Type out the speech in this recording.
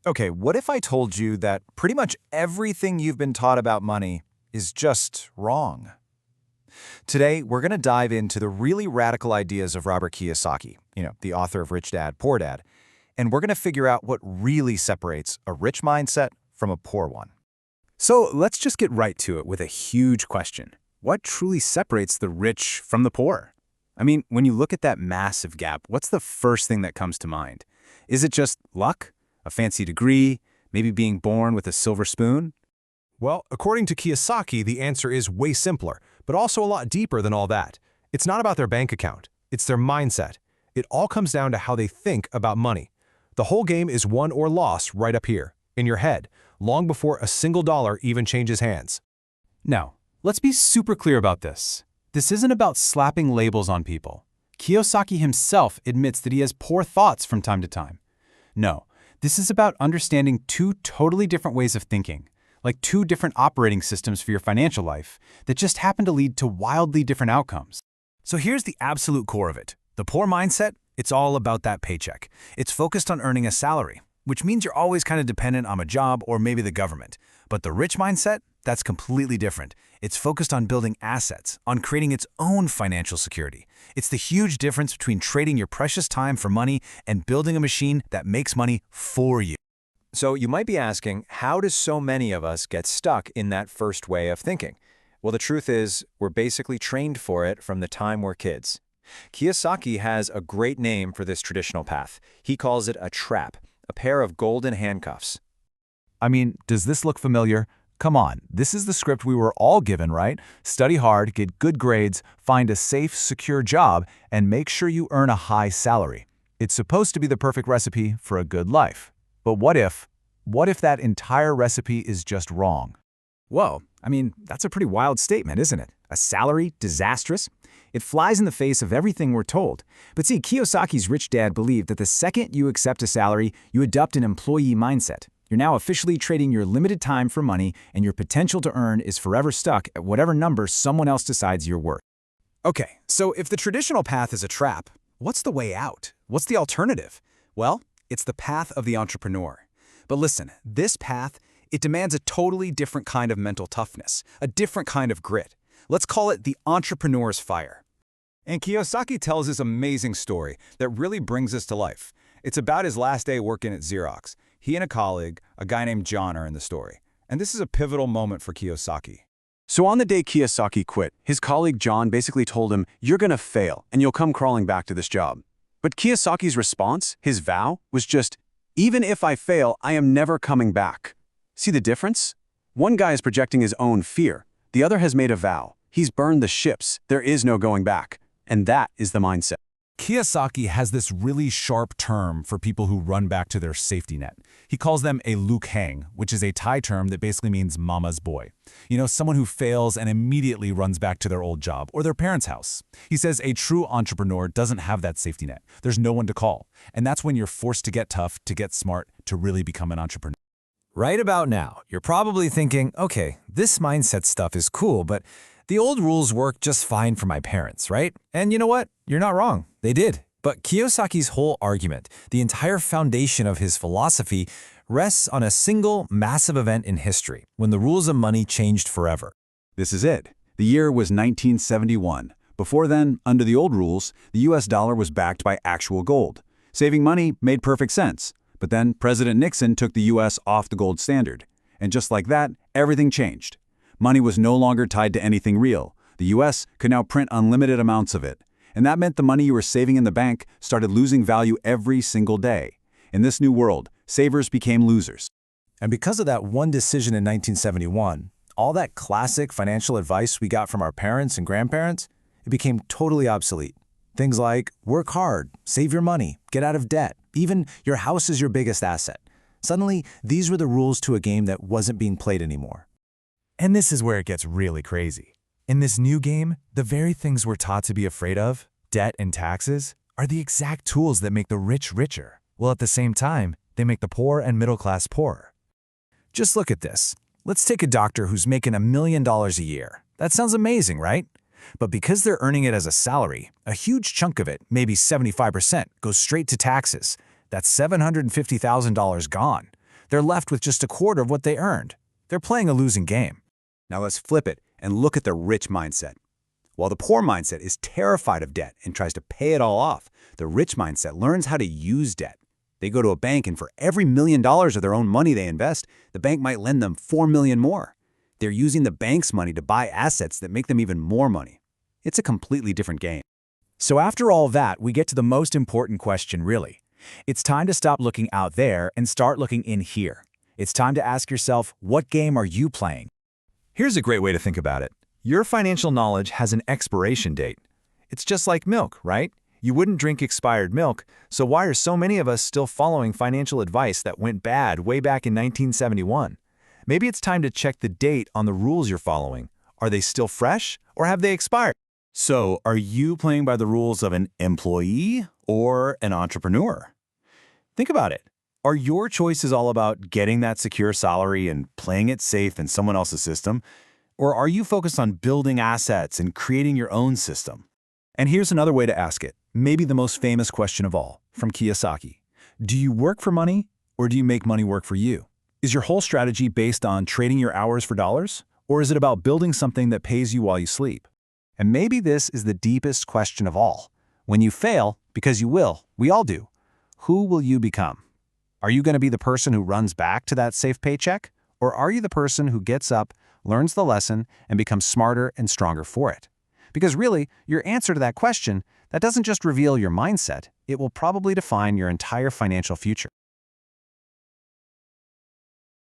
Okay, what if I told you that pretty much everything you've been taught about money is just wrong? Today, we're going to dive into the really radical ideas of Robert Kiyosaki, the author of Rich Dad, Poor Dad, and we're going to figure out what really separates a rich mindset from a poor one. So let's just get right to it with a huge question. What truly separates the rich from the poor? I mean, when you look at that massive gap, what's the first thing that comes to mind? Is it just luck? A fancy degree? Maybe being born with a silver spoon? Well, according to Kiyosaki, the answer is way simpler, but also a lot deeper than all that. It's not about their bank account. It's their mindset. It all comes down to how they think about money. The whole game is won or lost right up here, in your head, long before a single dollar even changes hands. Now, let's be super clear about this. This isn't about slapping labels on people. Kiyosaki himself admits that he has poor thoughts from time to time. No, this is about understanding two totally different ways of thinking, like two different operating systems for your financial life that just happen to lead to wildly different outcomes. So here's the absolute core of it. The poor mindset, it's all about that paycheck. It's focused on earning a salary, which means you're always kind of dependent on a job or maybe the government. But the rich mindset, that's completely different. It's focused on building assets, on creating its own financial security. It's the huge difference between trading your precious time for money and building a machine that makes money for you. So you might be asking, how do so many of us get stuck in that first way of thinking? Well, the truth is, we're basically trained for it from the time we're kids. Kiyosaki has a great name for this traditional path. He calls it a trap, a pair of golden handcuffs. I mean, does this look familiar? Come on, this is the script we were all given, right? Study hard, get good grades, find a safe, secure job, and make sure you earn a high salary. It's supposed to be the perfect recipe for a good life. But what if that entire recipe is just wrong? Whoa, I mean, that's a pretty wild statement, isn't it? A salary disastrous? It flies in the face of everything we're told. But see, Kiyosaki's rich dad believed that the second you accept a salary, you adopt an employee mindset. You're now officially trading your limited time for money, and your potential to earn is forever stuck at whatever number someone else decides you're worth. Okay, so if the traditional path is a trap, what's the way out? What's the alternative? Well, it's the path of the entrepreneur. But listen, this path, it demands a totally different kind of mental toughness, a different kind of grit. Let's call it the entrepreneur's fire. And Kiyosaki tells this amazing story that really brings this to life. It's about his last day working at Xerox. He and a colleague, a guy named John, are in the story. And this is a pivotal moment for Kiyosaki. So on the day Kiyosaki quit, his colleague John basically told him, "You're gonna fail, and you'll come crawling back to this job." But Kiyosaki's response, his vow, was just, "Even if I fail, I am never coming back." See the difference? One guy is projecting his own fear. The other has made a vow. He's burned the ships. There is no going back. And that is the mindset. Kiyosaki has this really sharp term for people who run back to their safety net. He calls them a lukhang, which is a Thai term that basically means mama's boy. Someone who fails and immediately runs back to their old job or their parents' house. He says a true entrepreneur doesn't have that safety net. There's no one to call. And that's when you're forced to get tough, to get smart, to really become an entrepreneur. Right about now, you're probably thinking, okay, this mindset stuff is cool, but the old rules work just fine for my parents, right? And you know what? You're not wrong. They did. But Kiyosaki's whole argument, the entire foundation of his philosophy, rests on a single massive event in history, when the rules of money changed forever. This is it. The year was 1971. Before then, under the old rules, the US dollar was backed by actual gold. Saving money made perfect sense. But then President Nixon took the US off the gold standard. And just like that, everything changed. Money was no longer tied to anything real. The US could now print unlimited amounts of it. And that meant the money you were saving in the bank started losing value every single day. In this new world, savers became losers. And because of that one decision in 1971, all that classic financial advice we got from our parents and grandparents, it became totally obsolete. Things like work hard, save your money, get out of debt, even your house is your biggest asset. Suddenly, these were the rules to a game that wasn't being played anymore. And this is where it gets really crazy. In this new game, the very things we're taught to be afraid of, debt and taxes, are the exact tools that make the rich richer, while at the same time, they make the poor and middle class poorer. Just look at this. Let's take a doctor who's making $1 million a year. That sounds amazing, right? But because they're earning it as a salary, a huge chunk of it, maybe 75%, goes straight to taxes. That's $750,000 gone. They're left with just a quarter of what they earned. They're playing a losing game. Now let's flip it and look at the rich mindset. While the poor mindset is terrified of debt and tries to pay it all off, the rich mindset learns how to use debt. They go to a bank, and for every $1 million of their own money they invest, the bank might lend them $4 million more. They're using the bank's money to buy assets that make them even more money. It's a completely different game. So after all that, we get to the most important question, really. It's time to stop looking out there and start looking in here. It's time to ask yourself, what game are you playing? Here's a great way to think about it. Your financial knowledge has an expiration date. It's just like milk, right? You wouldn't drink expired milk, so why are so many of us still following financial advice that went bad way back in 1971? Maybe it's time to check the date on the rules you're following. Are they still fresh, or have they expired? So, are you playing by the rules of an employee or an entrepreneur? Think about it. Are your choices all about getting that secure salary and playing it safe in someone else's system? Or are you focused on building assets and creating your own system? And here's another way to ask it, maybe the most famous question of all, from Kiyosaki. Do you work for money, or do you make money work for you? Is your whole strategy based on trading your hours for dollars, or is it about building something that pays you while you sleep? And maybe this is the deepest question of all. When you fail, because you will, we all do, who will you become? Are you going to be the person who runs back to that safe paycheck? Or are you the person who gets up, learns the lesson, and becomes smarter and stronger for it? Because really, your answer to that question, that doesn't just reveal your mindset, it will probably define your entire financial future.